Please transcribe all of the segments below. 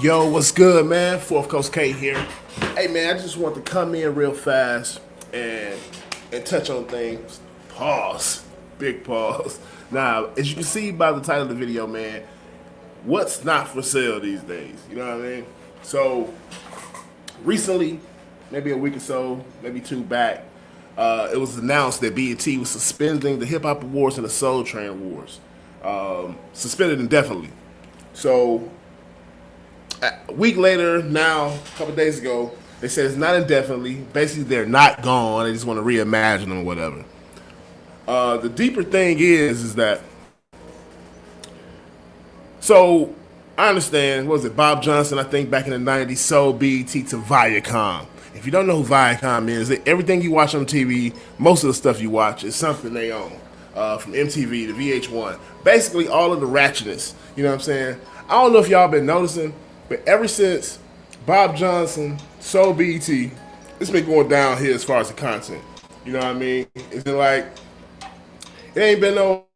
Yo, what's good, man? Fourth Coast K here. Hey, man, I just want to come in real fast and touch on things. Pause. Big pause. Now, as you can see by the title of the video, man, what's not for sale these days? You know what I mean? So, recently, maybe a week or so, maybe two back, it was announced that BET was suspending the Hip Hop Awards and the Soul Train Awards. Suspended indefinitely. So, a week later, now, a couple days ago, they said it's not indefinitely. Basically, they're not gone. They just want to reimagine them or whatever. The deeper thing is that, so I understand, what was it, Bob Johnson, I think back in the 90s, sold BET to Viacom. If you don't know who Viacom is, everything you watch on TV, most of the stuff you watch is something they own. From MTV to VH1. Basically, all of the ratchetness. You know what I'm saying? I don't know if y'all been noticing, but ever since Bob Johnson sold BET, it's been going downhill as far as the content. You know what I mean? It's been like, it ain't been no,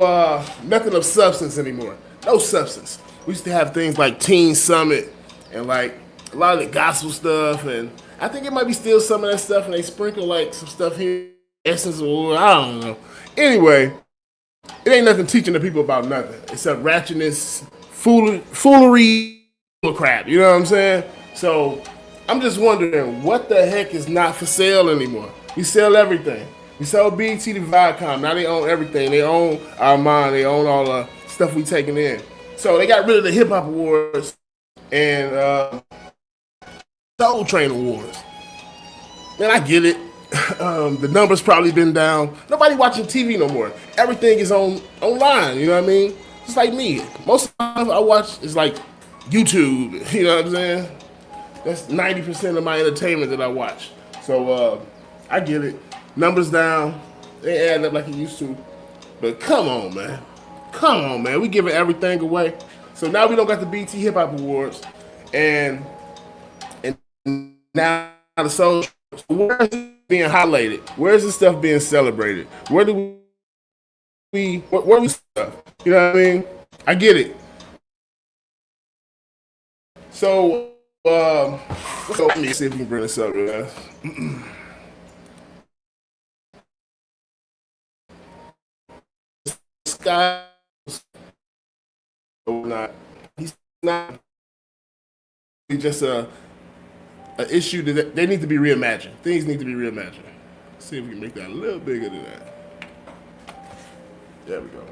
nothing of substance anymore. No substance. We used to have things like Teen Summit and like a lot of the gospel stuff, and I think it might be still some of that stuff, and they sprinkle like some stuff here, essence or I don't know. Anyway, it ain't nothing teaching the people about nothing except ratchetness, foolery, crap. You know what I'm saying? So I'm just wondering what the heck is not for sale anymore. We sell everything. We sell BET to Viacom. Now they own everything. They own our mind. They own all the stuff we taking in. So they got rid of the Hip Hop Awards and Soul Train Awards. Man, I get it. The numbers probably been down. Nobody watching TV no more. Everything is online. You know what I mean? Just like me. Most of the time I watch is like YouTube. You know what I'm saying? That's 90% of my entertainment that I watch. So I get it. Numbers down. They add up like it used to. But come on, man. Come on, man. We giving everything away. So now we don't got the BET Hip Hop Awards, and now the Soul. Where is it being highlighted? Where is this stuff being celebrated? Where do where we stuff? You know what I mean? I get it. So let me see if we can bring this up, man. This guy, he's not. He's just an issue that they need to be reimagined. Things need to be reimagined. Let's see if we can make that a little bigger than that. There we go.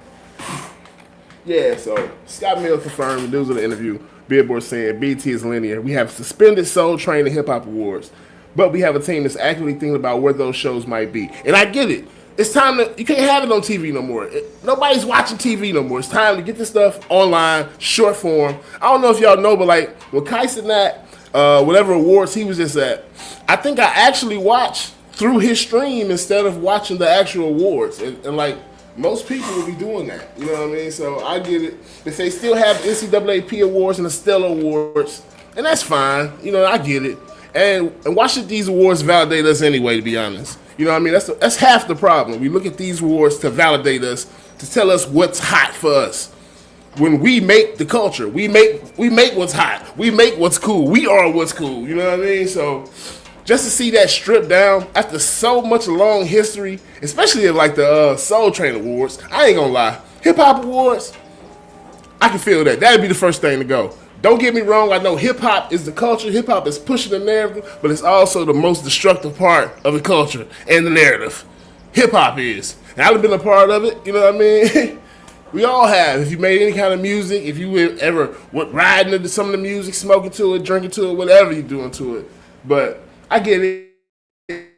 Yeah, so Scott Mills confirmed in the news of the interview, Billboard saying BET is linear. We have suspended Soul Train and Hip Hop Awards, but we have a team that's actively thinking about where those shows might be. And I get it. It's time to, you can't have it on TV no more. Nobody's watching TV no more. It's time to get this stuff online, short form. I don't know if y'all know, but like when Kai Cenat, whatever awards he was just at, I think I actually watched through his stream instead of watching the actual awards. And like, most people will be doing that. You know what I mean? So I get it. They say still have NCAAP awards and the Stellar Awards, and that's fine. You know, I get it. And why should these awards validate us anyway, to be honest? You know what I mean? That's half the problem. We look at these awards to validate us, to tell us what's hot for us. When we make the culture, we make what's hot. We make what's cool. We are what's cool. You know what I mean? So just to see that stripped down after so much long history, especially in like the Soul Train Awards, I ain't gonna lie. Hip Hop Awards, I can feel that. That'd be the first thing to go. Don't get me wrong, I know hip hop is the culture, hip hop is pushing the narrative, but it's also the most destructive part of the culture and the narrative. Hip hop is. And I've been a part of it, you know what I mean? We all have. If you made any kind of music, if you ever went riding into some of the music, smoking to it, drinking to it, whatever you're doing to it. But I get it.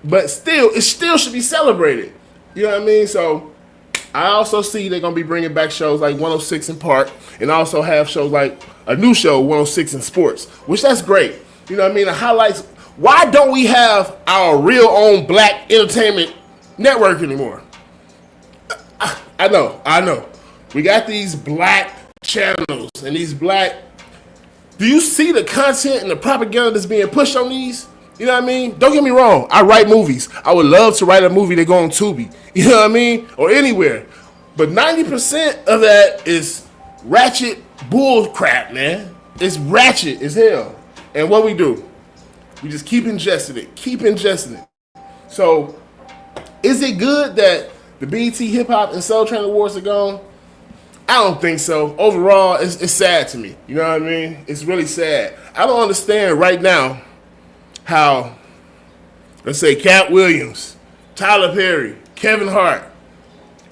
But still, it still should be celebrated. You know what I mean? So I also see they're going to be bringing back shows like 106 in Park, and also have shows like a new show, 106 in Sports, which that's great. You know what I mean? The highlights. Why don't we have our real own black entertainment network anymore? I know. We got these black channels and these black. Do you see the content and the propaganda that's being pushed on these? You know what I mean? Don't get me wrong. I write movies. I would love to write a movie that go on Tubi. You know what I mean? Or anywhere. But 90% of that is ratchet bull crap, man. It's ratchet as hell. And what we do, we just keep ingesting it, keep ingesting it. So, is it good that the BET Hip Hop and Soul Train Awards are gone? I don't think so. Overall, it's sad to me. You know what I mean? It's really sad. I don't understand right now how, let's say, Cat Williams, Tyler Perry, Kevin Hart,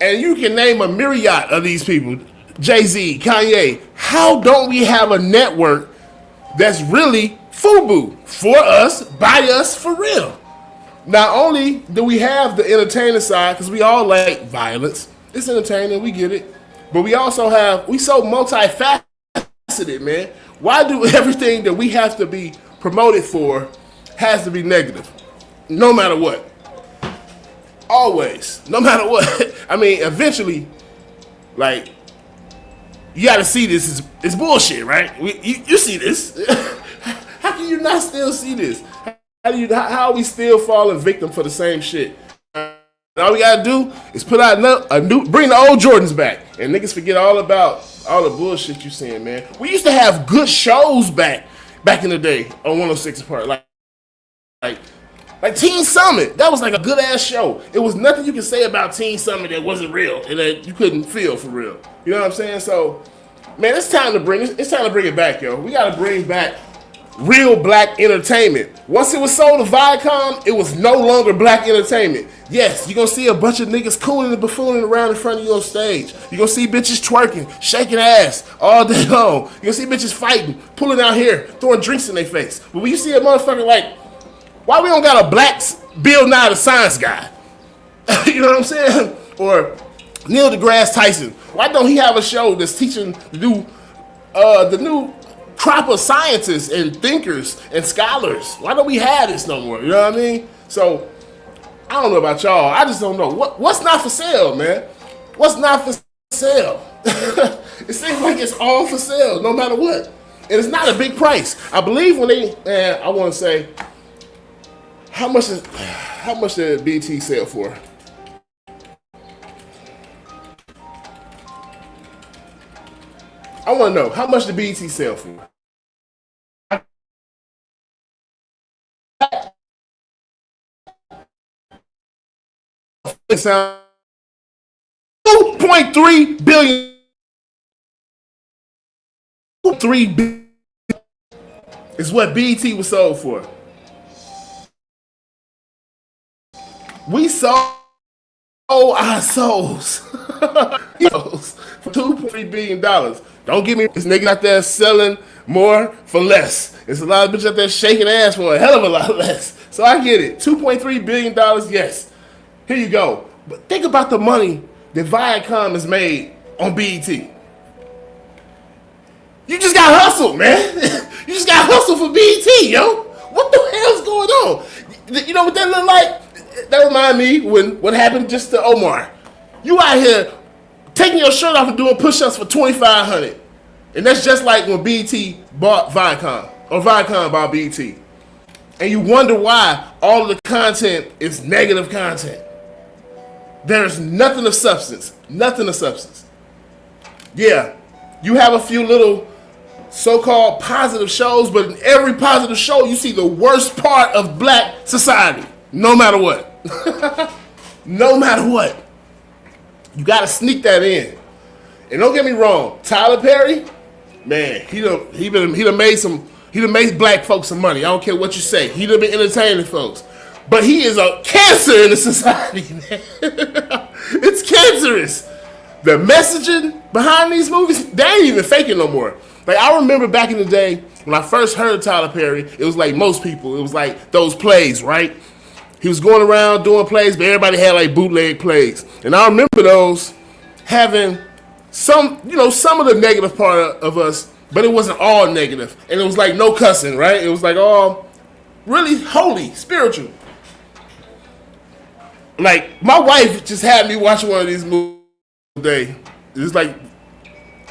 and you can name a myriad of these people, Jay-Z, Kanye. How don't we have a network that's really FUBU, for us, by us, for real? Not only do we have the entertainment side, because we all like violence, it's entertaining, we get it, but we also have, we so multifaceted, man. Why do everything that we have to be promoted for has to be negative? No matter what. Always. No matter what. I mean, eventually, like, you gotta see this. It's bullshit, right? You see this. How can you not still see this? How are we still falling victim for the same shit? All we gotta do is put out bring the old Jordans back, and niggas forget all about all the bullshit you seeing, man. We used to have good shows back in the day on 106 Park, like Teen Summit. That was like a good ass show. It was nothing you could say about Teen Summit that wasn't real and that you couldn't feel for real. You know what I'm saying? So, man, it's time to bring it back, yo. We gotta bring back real black entertainment. Once it was sold to Viacom, it was no longer black entertainment. Yes, you're gonna see a bunch of niggas cooling and buffooning around in front of you on stage. You're gonna see bitches twerking, shaking ass all day long. You're gonna see bitches fighting, pulling out hair, throwing drinks in their face. But when you see a motherfucker like, why we don't got a black Bill Nye the Science Guy? You know what I'm saying? Or Neil deGrasse Tyson. Why don't he have a show that's teaching the new crop of scientists and thinkers and scholars? Why don't we have this no more? You know what I mean? So, I don't know about y'all. I just don't know. What's not for sale, man? What's not for sale? It seems like it's all for sale, no matter what. And it's not a big price. I believe when I want to say, how much did BT sell for? I want to know, how much did BT sell for? It sounds 2.3 billion. 3 billion is what BT was sold for. We sold our souls for $2.3 billion. Don't get me, this nigga out there selling more for less. There's a lot of bitches out there shaking ass for a hell of a lot less. So I get it. $2.3 billion, yes. Here you go. But think about the money that Viacom has made on BET. You just got hustled, man. You just got hustled for BET, yo. What the hell's going on? You know what that look like? That remind me what happened just to Omar. You out here taking your shirt off and doing push-ups for $2,500. And that's just like when BET bought Viacom, or Viacom bought BET. And you wonder why all of the content is negative content. There's nothing of substance. Nothing of substance. Yeah, you have a few little so-called positive shows, but in every positive show, you see the worst part of black society. No matter what. No matter what. You gotta sneak that in. And don't get me wrong, Tyler Perry, man, he done made black folks some money. I don't care what you say. He done been entertaining folks. But he is a cancer in the society, man. It's cancerous. The messaging behind these movies, they ain't even faking no more. Like, I remember back in the day, when I first heard Tyler Perry, it was like most people. It was like those plays, right? He was going around doing plays, but everybody had like bootleg plays. And I remember those having some of the negative part of us, but it wasn't all negative. And it was like no cussing, right? It was like all really holy, spiritual. Like, my wife just had me watching one of these movies today. It was like,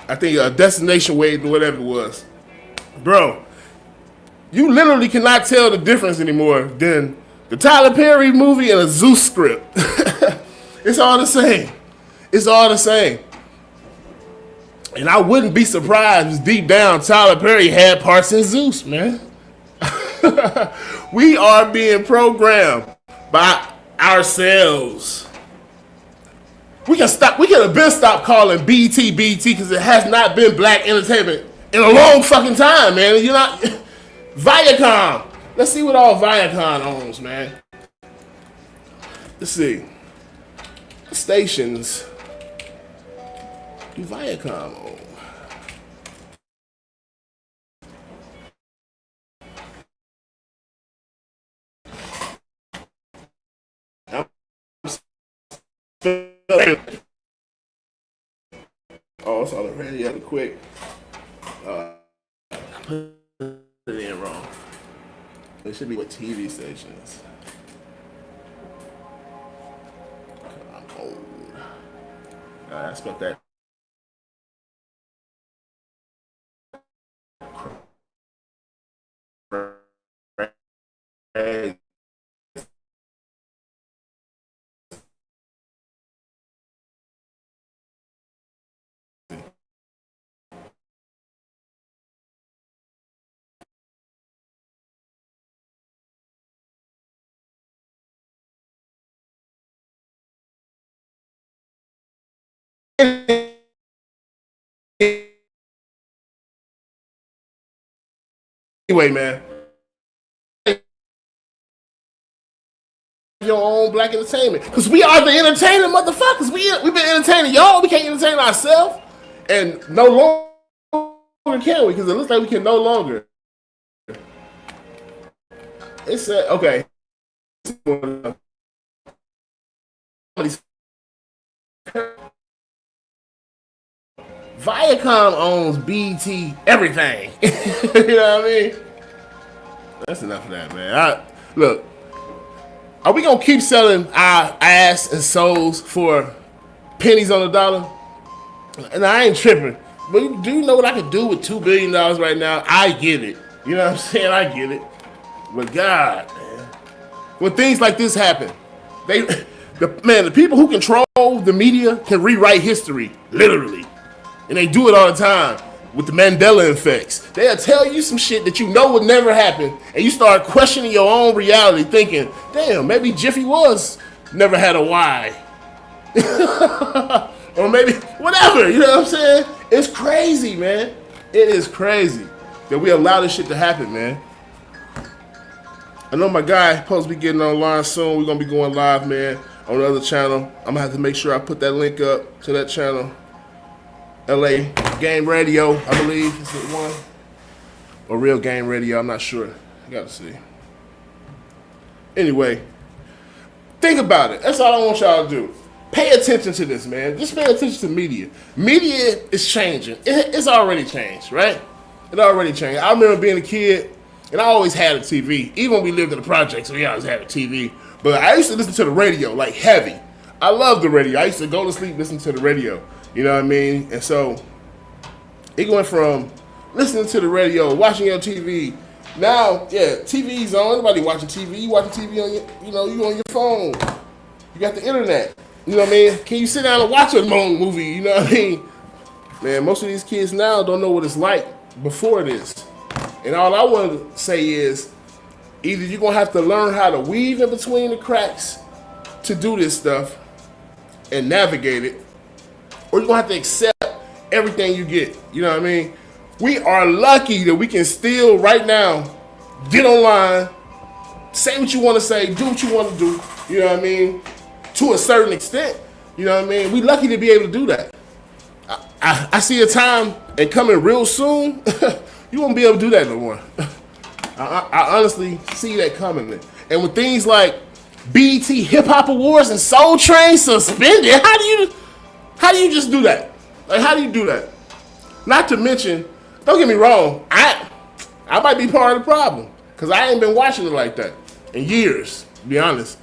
I think a Destination Wedding or whatever it was. Bro, you literally cannot tell the difference anymore than the Tyler Perry movie and a Zeus script. It's all the same. It's all the same. And I wouldn't be surprised if deep down Tyler Perry had parts in Zeus, man. We are being programmed by ourselves. We can stop. We can have been stopped calling BT BT because it has not been black entertainment in a long fucking time, man. You're not Viacom. Let's see what all Viacom owns, man. Let's see. Stations do Viacom own? Oh, it's already other quick. I put it in wrong. It should be what TV stations. I'm old. I spelled that. Anyway, man. Your own black entertainment. Because we are the entertainment motherfuckers. We've been entertaining y'all. We can't entertain ourselves. And no longer can we, because it looks like we can no longer. It said, okay. Viacom owns BT everything. You know what I mean? That's enough of that, man. Look, are we gonna keep selling our ass and souls for pennies on the dollar? And I ain't tripping. But do you know what I could do with $2 billion right now? I get it. You know what I'm saying? I get it. But God, man, when things like this happen, the people who control the media can rewrite history, literally. And they do it all the time with the Mandela effects. They'll tell you some shit that you know would never happen, and you start questioning your own reality, thinking, damn, maybe Jiffy was never had a Y. Or maybe whatever, you know what I'm saying? It's crazy, man. It is crazy that we allow this shit to happen, man. I know my guy supposed to be getting online soon. We're gonna be going live, man, on the other channel. I'm gonna have to make sure I put that link up to that channel. LA Game Radio, I believe, is it one? Or Real Game Radio, I'm not sure. I gotta see. Anyway, think about it. That's all I want y'all to do. Pay attention to this, man. Just pay attention to media. Media is changing. It's already changed, right? It already changed. I remember being a kid, and I always had a TV. Even when we lived in the projects, we always had a TV. But I used to listen to the radio, like heavy. I love the radio. I used to go to sleep listening to the radio. You know what I mean? And so it went from listening to the radio, watching your TV. Now, yeah, TV's on. Nobody watching TV. You watching TV on your, you on your phone. You got the internet. You know what I mean? Can you sit down and watch a long movie? You know what I mean? Man, most of these kids now don't know what it's like before this. And all I want to say is, either you're going to have to learn how to weave in between the cracks to do this stuff and navigate it, or you're going to have to accept everything you get. You know what I mean? We are lucky that we can still, right now, get online, say what you want to say, do what you want to do. You know what I mean? To a certain extent. You know what I mean? We lucky to be able to do that. I see a time and coming real soon, you won't be able to do that no more. I honestly see that coming. And with things like BET Hip Hop Awards and Soul Train suspended, how do you just do that? Like, how do you do that? Not to mention, don't get me wrong, I might be part of the problem, because I ain't been watching it like that in years, to be honest.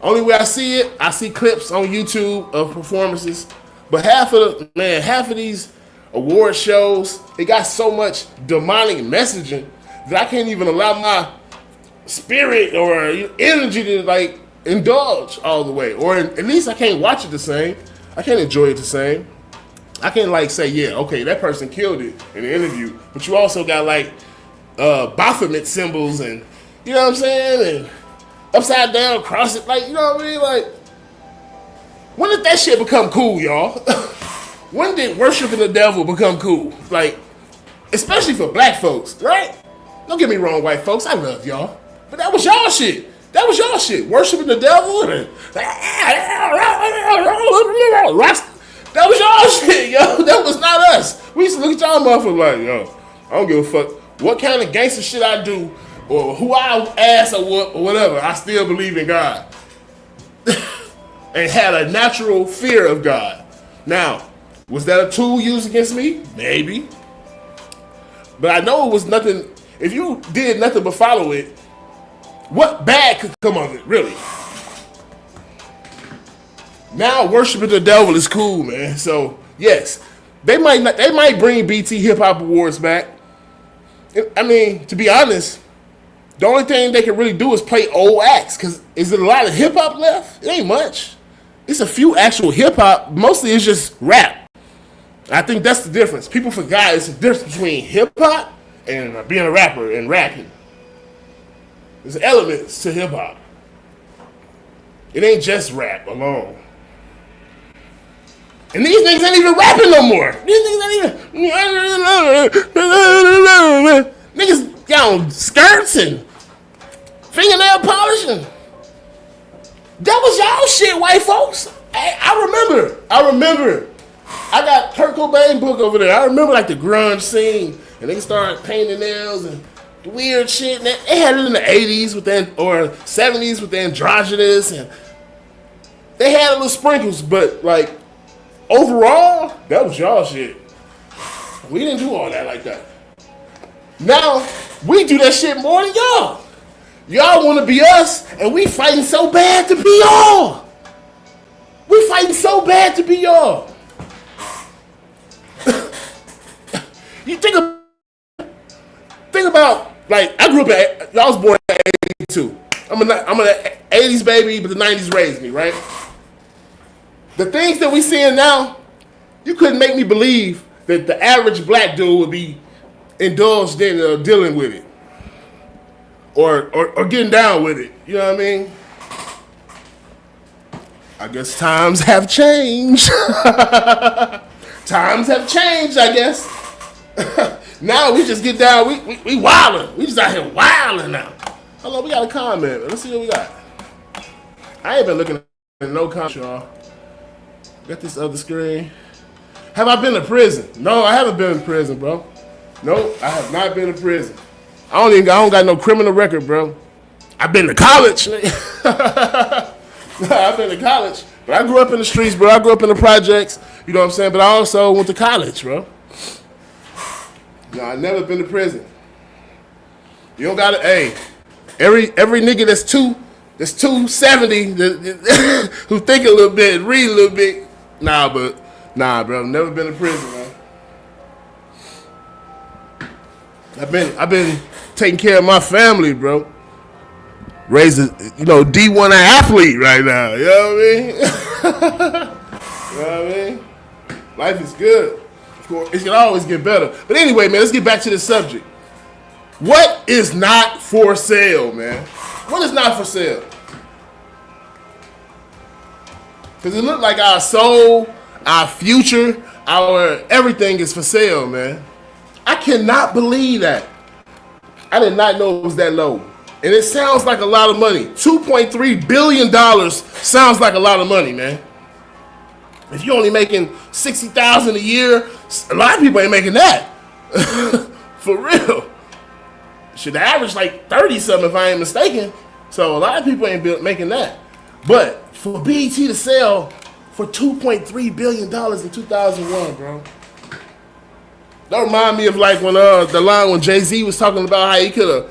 Only way I see it, I see clips on YouTube of performances. But half of these award shows, they got so much demonic messaging that I can't even allow my spirit or energy to like indulge all the way. Or at least I can't watch it the same. I can't enjoy it the same. I can like say, yeah, okay, that person killed it in the interview, but you also got like Baphomet symbols and you know what I'm saying, and upside down, cross it, like you know what I mean, like when did that shit become cool, y'all? When did worshiping the devil become cool? Like, especially for black folks, right? Don't get me wrong, white folks, I love y'all, but that was y'all shit. That was y'all shit. Worshiping the devil and that was y'all shit, yo. That was not us. We used to look at y'all motherfuckers like, yo, I don't give a fuck what kind of gangster shit I do or who I ass or what or whatever. I still believe in God and had a natural fear of God. Now, was that a tool used against me? Maybe. But I know it was nothing. If you did nothing but follow it, what bad could come of it, really? Now worshiping the devil is cool, man. So yes, they might bring BT Hip Hop Awards back. I mean, to be honest, the only thing they can really do is play old acts. Cause is there a lot of hip hop left? It ain't much. It's a few actual hip hop. Mostly it's just rap. I think that's the difference. People forgot it's the difference between hip hop and being a rapper and rapping. There's elements to hip hop. It ain't just rap alone. And these niggas ain't even rapping no more. These niggas ain't even. Niggas got on skirts and fingernail polishing. That was y'all shit, white folks. I remember. I got Kurt Cobain book over there. I remember like the grunge scene. And they started painting nails and weird shit. And they had it in the 80s with or 70s with the androgynous. And they had a little sprinkles, but like, overall, that was y'all shit. We didn't do all that like that. Now, we do that shit more than y'all. Y'all want to be us, and we fighting so bad to be y'all. We fighting so bad to be y'all. You think about, like, I grew up I was born in 82. I'm an 80s baby, but the 90s raised me, right? The things that we seeing now, you couldn't make me believe that the average black dude would be indulged in dealing with it. Or getting down with it. You know what I mean? I guess times have changed. Times have changed, I guess. Now we just get down, we wildin'. We just out here wildin' now. Hold on, we got a comment. Let's see what we got. I ain't been looking at no comments, y'all. Got this other screen. Have I been to prison? No, I haven't been to prison, bro. No, I have not been to prison. I don't got no criminal record, bro. I've been to college. I've been to college. But I grew up in the streets, bro. I grew up in the projects. You know what I'm saying? But I also went to college, bro. No, I never been to prison. You don't gotta, hey, every nigga that's 270 who think a little bit, read a little bit. Nah, bro, never been to prison, man. I've been taking care of my family, bro. Raised a, D1 athlete right now. You know what I mean? You know what I mean? Life is good. Of course, it can always get better. But anyway, man, let's get back to the subject. What is not for sale, man? What is not for sale? Because it looked like our soul, our future, our everything is for sale, man. I cannot believe that. I did not know it was that low. And it sounds like a lot of money. $2.3 billion sounds like a lot of money, man. If you're only making $60,000 a year, a lot of people ain't making that. For real. Should average like 30-something if I ain't mistaken. So a lot of people ain't making that. But for BET to sell for $2.3 billion in 2001, bro. That remind me of like when the line when Jay-Z was talking about how he could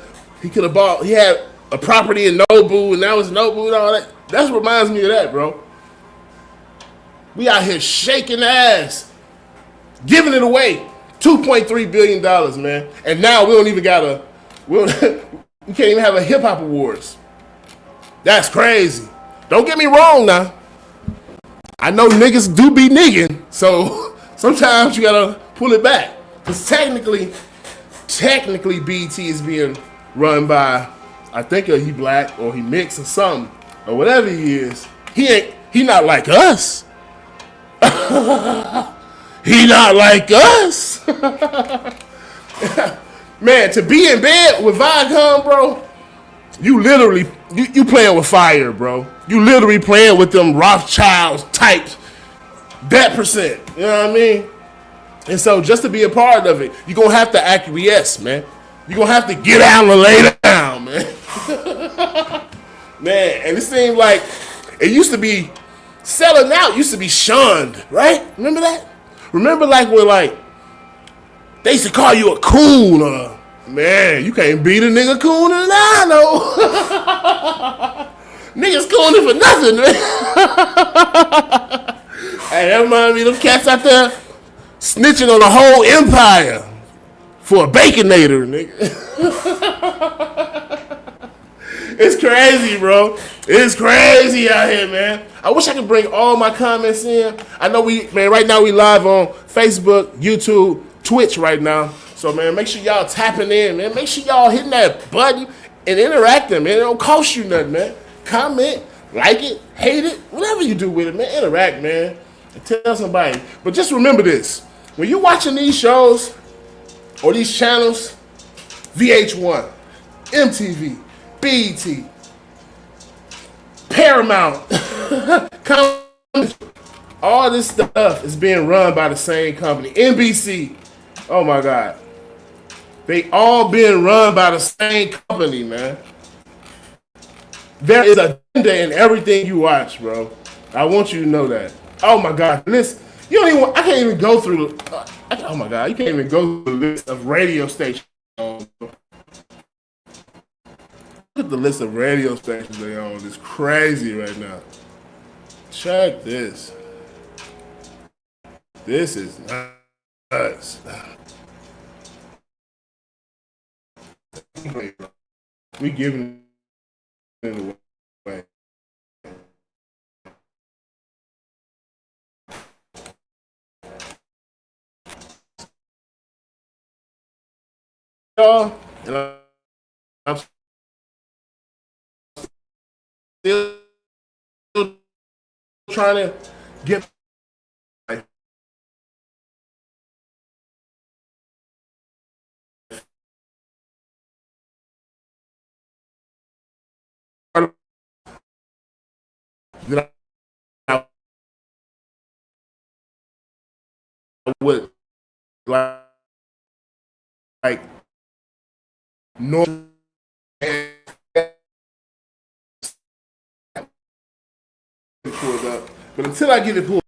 have bought, he had a property in Nobu and that was Nobu and all that. That's what reminds me of that, bro. We out here shaking ass, giving it away. $2.3 billion, man. And now we don't even got we can't even have a hip hop awards. That's crazy. Don't get me wrong now. I know niggas do be nigging, so Sometimes you gotta pull it back. Because technically BT is being run by, I think he black or he mixed or something. Or whatever he is. He not like us. He not like us. Man, to be in bed with Viacom, bro, you literally you playing with fire, bro. You literally playing with them Rothschilds types, that percent. You know what I mean? And so just to be a part of it, you're gonna have to acquiesce, man. You're gonna have to get down and lay down, man. Man, and it seemed like it used to be selling out, used to be shunned, right? Remember that? Remember like when like they used to call you a coon. Man, you can't beat a nigga cooner than I know. Niggas cooning for nothing, man. Hey, that reminds me of them cats out there snitching on the whole empire for a baconator, nigga. It's crazy, bro. It's crazy out here, man. I wish I could bring all my comments in. I know right now we live on Facebook, YouTube, Twitch right now. So, man, make sure y'all tapping in, man. Make sure y'all hitting that button and interacting, man. It don't cost you nothing, man. Comment, like it, hate it, whatever you do with it, man. Interact, man. And tell somebody. But just remember this. When you're watching these shows or these channels, VH1, MTV, BET, Paramount, all this stuff is being run by the same company. NBC. Oh, my God. They all being run by the same company, man. There is a agenda in everything you watch, bro. I want you to know that. Oh my God, listen. I can't even go through. Oh my God, you can't even go through the list of radio stations. Look at the list of radio stations they own. It's crazy right now. Check this. This is nuts. We giving it away. And I'm still trying to get that I would like normal. Pulled up, but until I get it pulled.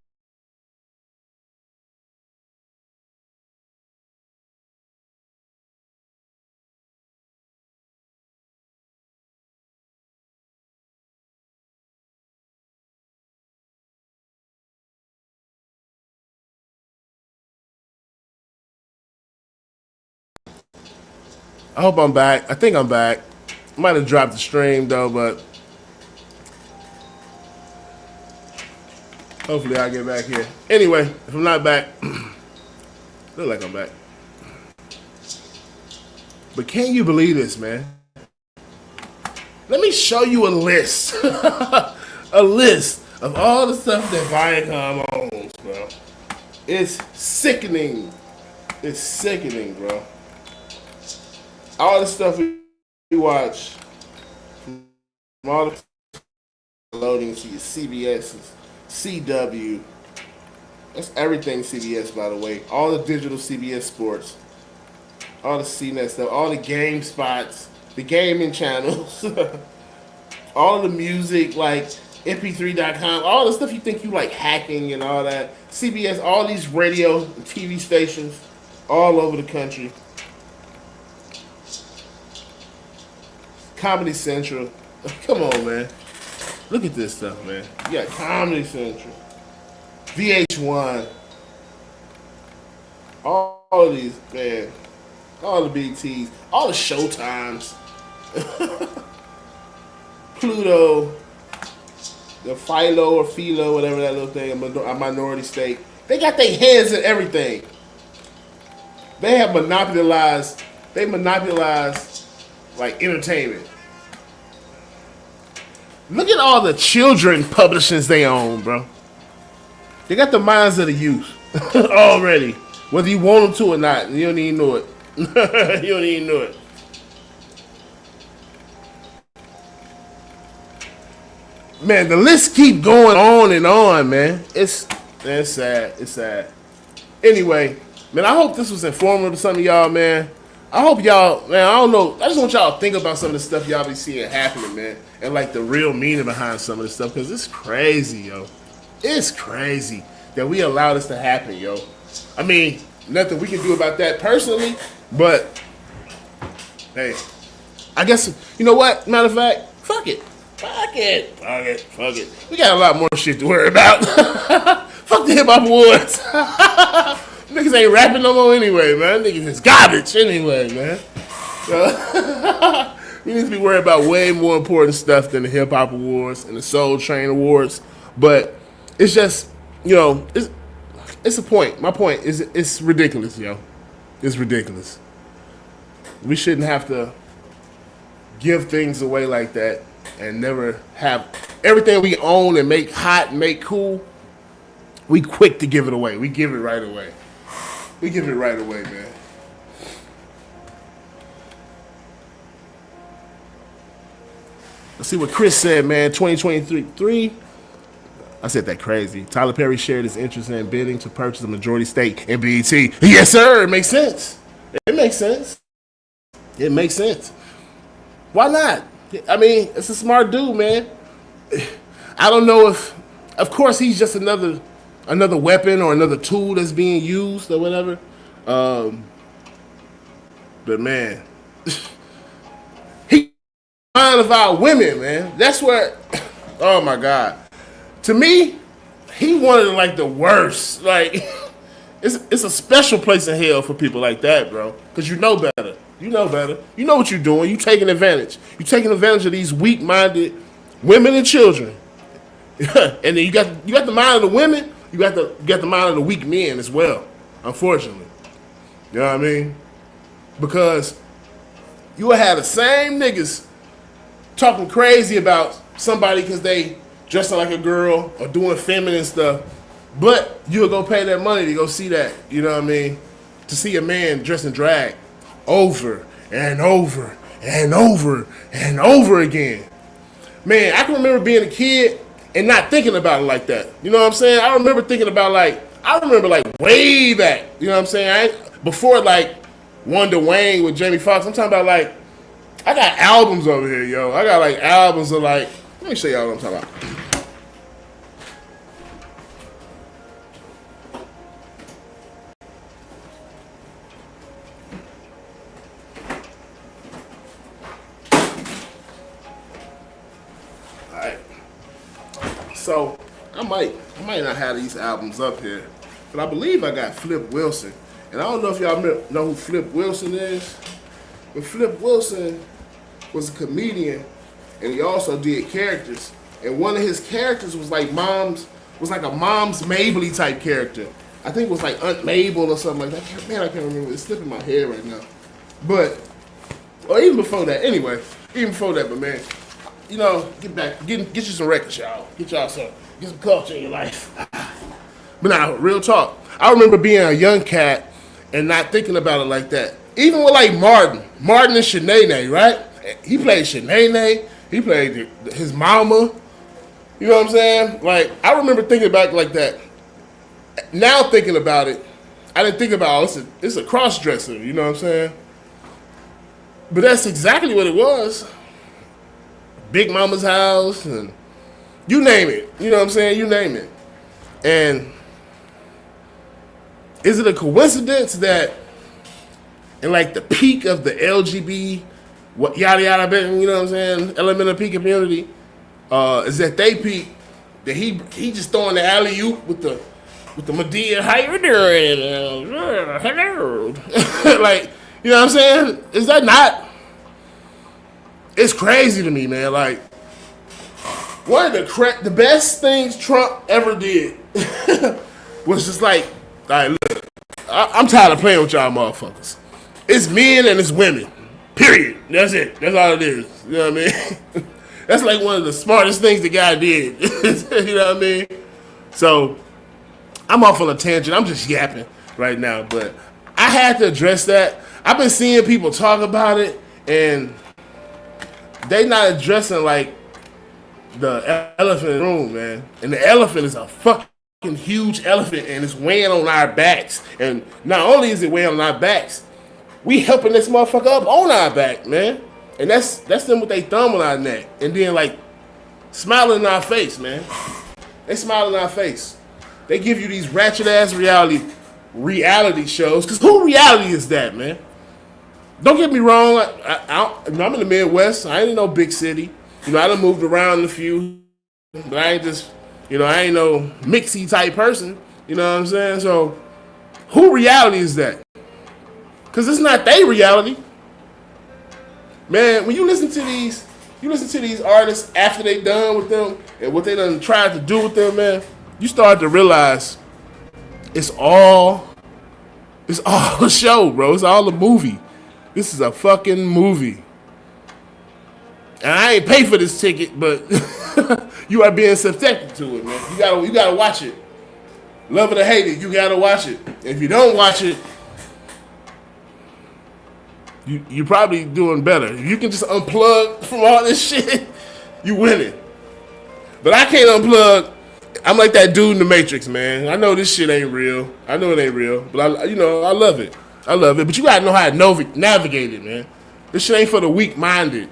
I hope I'm back. I think I'm back. Might have dropped the stream though, but hopefully I'll get back here. Anyway, if I'm not back, look like I'm back. But can you believe this, man? Let me show you a list. A list of all the stuff that Viacom owns, bro. It's sickening. It's sickening, bro. All the stuff we watch, from all the loading to your CBS's, CW. That's everything CBS, by the way. All the digital CBS sports, all the CNET stuff, all the game spots, the gaming channels, all the music, like mp3.com, all the stuff you think you like hacking and all that. CBS, all these radio and TV stations all over the country. Comedy Central. Come on, man. Look at this stuff, man. You got Comedy Central, VH1, all of these, man. All the BTs, all the Showtimes, Pluto, the Philo or Philo, whatever that little thing, a minority state, They got their hands in everything. They have monopolized. They monopolize like entertainment. Look at all the children publishings they own, bro. They got the minds of the youth already, whether you want them to or not. You don't even know it. You don't even know it. Man, the list keep going on and on, man. It's sad. It's sad. Anyway, man, I hope this was informative to some of y'all, man. I hope y'all, man, I don't know. I just want y'all to think about some of the stuff y'all be seeing happening, man. And like the real meaning behind some of this stuff, because it's crazy, yo. It's crazy that we allow this to happen, yo. I mean, nothing we can do about that personally, but hey, I guess, you know what? Matter of fact, fuck it. Fuck it. Fuck it. Fuck it. We got a lot more shit to worry about. Fuck the hip hop awards. Niggas ain't rapping no more anyway, man. Niggas is garbage anyway, man. So, we need to be worried about way more important stuff than the hip hop awards and the Soul Train awards. But it's just, you know, it's a point. My point is it's ridiculous, yo. It's ridiculous. We shouldn't have to give things away like that and never have everything we own and make hot and make cool. We quick to give it away. We give it right away. We give it right away, man. Let's see what Chris said, man. 2023. I said that crazy. Tyler Perry shared his interest in bidding to purchase a majority stake in BET. Yes, sir. It makes sense. It makes sense. It makes sense. Why not? I mean, it's a smart dude, man. I don't know if, of course, he's just another weapon or another tool that's being used or whatever. But man, he mind of our women, man. That's where. Oh my God. To me, he one of like the worst. Like, it's a special place in hell for people like that, bro. Because you know better. You know better. You know what you're doing. You taking advantage. You taking advantage of these weak-minded women and children. And then you got the mind of the women. You got the mind of the weak men as well. Unfortunately, you know what I mean? Because you will have the same niggas talking crazy about somebody because they dressing like a girl or doing feminine stuff, but you'll go pay that money to go see that. You know what I mean? To see a man dressed in drag over and over and over and over again. Man, I can remember being a kid and not thinking about it like that. You know what I'm saying? I remember way back. You know what I'm saying? Before like Wonder Wayne with Jamie Foxx. I'm talking about like, I got albums over here, yo. I got like albums of like, let me show y'all what I'm talking about. So I might not have these albums up here, but I believe I got Flip Wilson, and I don't know if y'all know who Flip Wilson is, but Flip Wilson was a comedian, and he also did characters, and one of his characters was like a Mom's Mabley type character. I think it was like Aunt Mabel or something like that. Man, I can't remember. It's slipping my head right now, but or even before that. Anyway, even before that, but man. You know, get you some records, y'all. Get some culture in your life. But now, real talk. I remember being a young cat and not thinking about it like that. Even with like Martin and Shanae, right? He played Shanae. He played his mama. You know what I'm saying? Like, I remember thinking back like that. Now thinking about it, I didn't think about, it's a cross-dresser. You know what I'm saying? But that's exactly what it was. Big Mama's house, and you name it. You know what I'm saying? You name it. And is it a coincidence that in like the peak of the LGBT, yada yada, you know what I'm saying, LMNOP community, is that they peak, that he just throwing the alley-oop with the Medea, how you doing? Hello. Like, you know what I'm saying? Is that not? It's crazy to me, man. Like, one of the best things Trump ever did was just like, all right, look, I'm tired of playing with y'all motherfuckers. It's men and it's women. Period. That's it. That's all it is. You know what I mean? That's like one of the smartest things the guy did. You know what I mean? So I'm off on a tangent. I'm just yapping right now, but I had to address that. I've been seeing people talk about it, and they not addressing like the elephant in the room, man. And the elephant is a fucking huge elephant, and it's weighing on our backs. And not only is it weighing on our backs, we helping this motherfucker up on our back, man. And that's them with their thumb on our neck, and then like smiling in our face, man. They smile in our face. They give you these ratchet ass reality shows. Cause who reality is that, man? Don't get me wrong. I'm in the Midwest. I ain't in no big city. You know, I done moved around a few, but I ain't just, I ain't no mixy type person. You know what I'm saying? So, who reality is that? Cause it's not their reality. Man, when you listen to these artists after they done with them and what they done tried to do with them, man, you start to realize it's all a show, bro. It's all a movie. This is a fucking movie. And I ain't pay for this ticket, but you are being subjected to it, man. You gotta watch it. Love it or hate it, you gotta watch it. If you don't watch it, you're probably doing better. If you can just unplug from all this shit, you winning. But I can't unplug. I'm like that dude in the Matrix, man. I know this shit ain't real. I know it ain't real, but I love it. I love it. But you gotta know how to navigate it, man. This shit ain't for the weak-minded.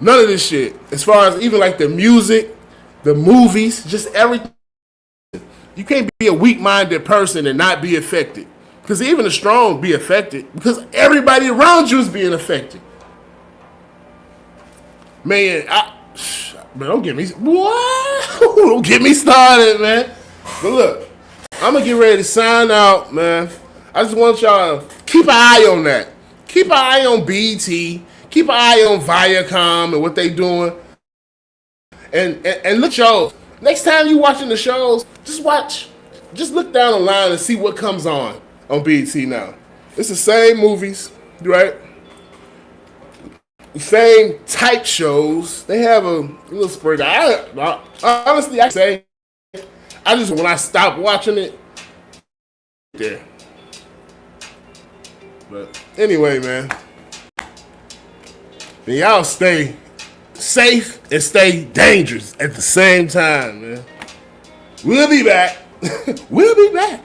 None of this shit. As far as even like the music, the movies, just everything. You can't be a weak-minded person and not be affected. Because even the strong be affected. Because everybody around you is being affected. Man, don't get me... What? Don't get me started, man. But look, I'm going to get ready to sign out, man. I just want y'all to keep an eye on that. Keep an eye on BT. Keep an eye on Viacom and what they doing. And look, shows. Next time you watching the shows, just watch. Just look down the line and see what comes on BT now. It's the same movies, right? Same type shows. They have a little spread. Honestly, I say, when I stop watching it, there. But anyway, man, y'all stay safe and stay dangerous at the same time, man. We'll be back. We'll be back.